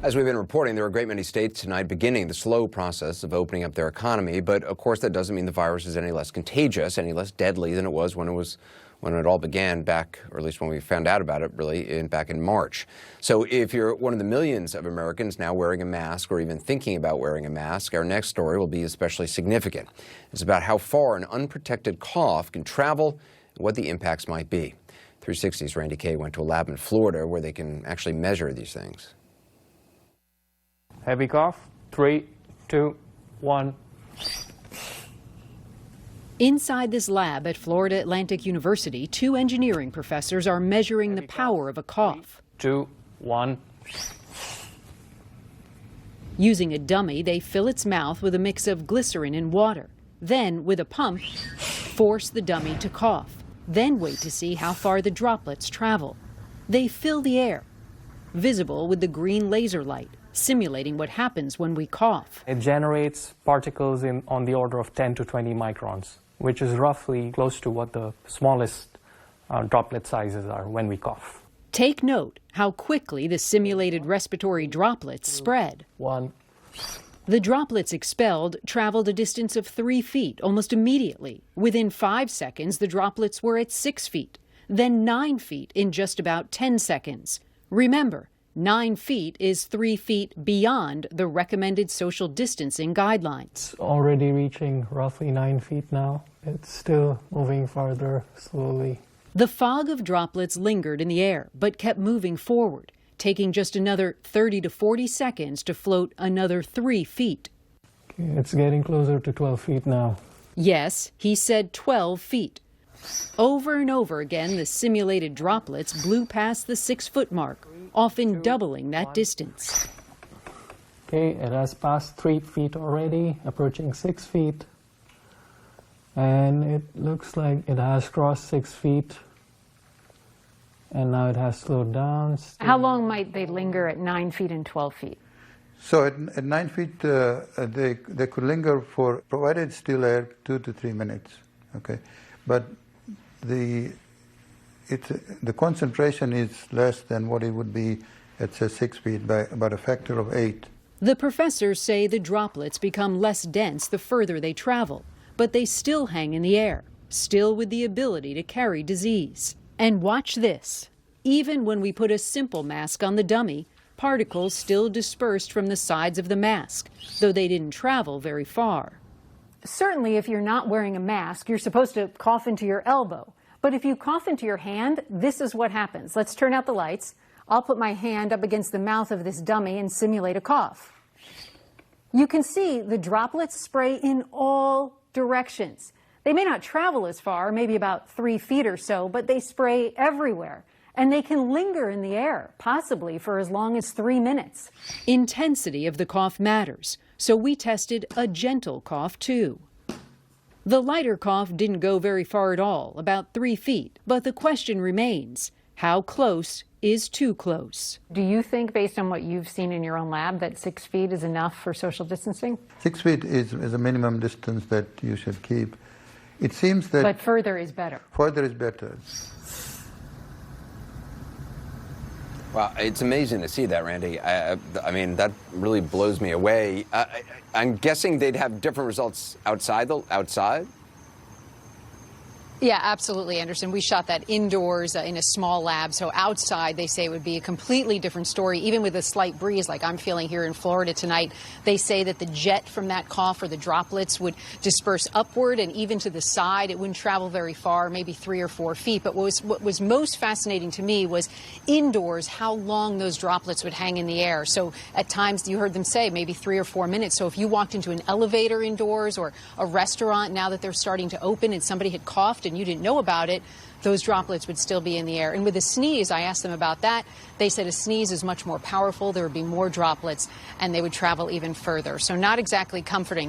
As we've been reporting, there are a great many states tonight beginning the slow process of opening up their economy. But of course, that doesn't mean the virus is any less contagious, any less deadly than it was when it all began back, or at least when we found out about it, really, back in March. So if you're one of the millions of Americans now wearing a mask or even thinking about wearing a mask, our next story will be especially significant. It's about how far an unprotected cough can travel and what the impacts might be. 360's Randy Kay went to a lab in Florida where they can actually measure these things. Heavy cough. 3, 2, 1. Inside this lab at Florida Atlantic University, 2 engineering professors are measuring the power of a cough. 2, 1. Using a dummy, they fill its mouth with a mix of glycerin and water. Then, with a pump, force the dummy to cough. Then wait to see how far the droplets travel. They fill the air, visible with the green laser light, simulating what happens when we cough. It generates particles on the order of 10 to 20 microns, which is roughly close to what the smallest droplet sizes are when we cough. Take note how quickly the simulated respiratory droplets spread. 1. The droplets expelled traveled a distance of 3 feet almost immediately. Within 5 seconds, the droplets were at 6 feet, then 9 feet in just about 10 seconds. Remember, 9 feet is 3 feet beyond the recommended social distancing guidelines. It's already reaching roughly 9 feet now. It's still moving farther slowly. The fog of droplets lingered in the air, but kept moving forward, taking just another 30 to 40 seconds to float another 3 feet. It's getting closer to 12 feet now. Yes, he said 12 feet. Over and over again, the simulated droplets blew past the 6-foot mark, often doubling that distance. Okay, it has passed 3 feet already, approaching 6 feet. And it looks like it has crossed 6 feet. And now it has slowed down. How long might they linger at 9 feet and 12 feet? So at 9 feet, they could linger for, provided still air, 2 to 3 minutes. Okay, but the concentration is less than what it would be at, say, 6 feet by about a factor of 8. The professors say the droplets become less dense the further they travel, but they still hang in the air, still with the ability to carry disease. And watch this. Even when we put a simple mask on the dummy, particles still dispersed from the sides of the mask, though they didn't travel very far. Certainly, if you're not wearing a mask, you're supposed to cough into your elbow. But if you cough into your hand, this is what happens. Let's turn out the lights. I'll put my hand up against the mouth of this dummy and simulate a cough. You can see the droplets spray in all directions. They may not travel as far, maybe about 3 feet or so, but they spray everywhere. And they can linger in the air, possibly for as long as 3 minutes. Intensity of the cough matters, so we tested a gentle cough too. The lighter cough didn't go very far at all, about 3 feet, but the question remains, how close is too close? Do you think, based on what you've seen in your own lab, that 6 feet is enough for social distancing? 6 feet is a minimum distance that you should keep. It seems that... But further is better. Further is better. Wow, it's amazing to see that, Randy. I mean, that really blows me away. I'm guessing they'd have different results outside? Yeah, absolutely, Anderson. We shot that indoors in a small lab, so outside they say it would be a completely different story. Even with a slight breeze like I'm feeling here in Florida tonight, they say that the jet from that cough or the droplets would disperse upward and even to the side. It wouldn't travel very far, maybe 3 or 4 feet. But what was most fascinating to me was indoors how long those droplets would hang in the air. So at times you heard them say maybe 3 or 4 minutes. So if you walked into an elevator indoors or a restaurant now that they're starting to open and somebody had coughed and you didn't know about it, those droplets would still be in the air. And with a sneeze, I asked them about that. They said a sneeze is much more powerful. There would be more droplets and they would travel even further. So not exactly comforting.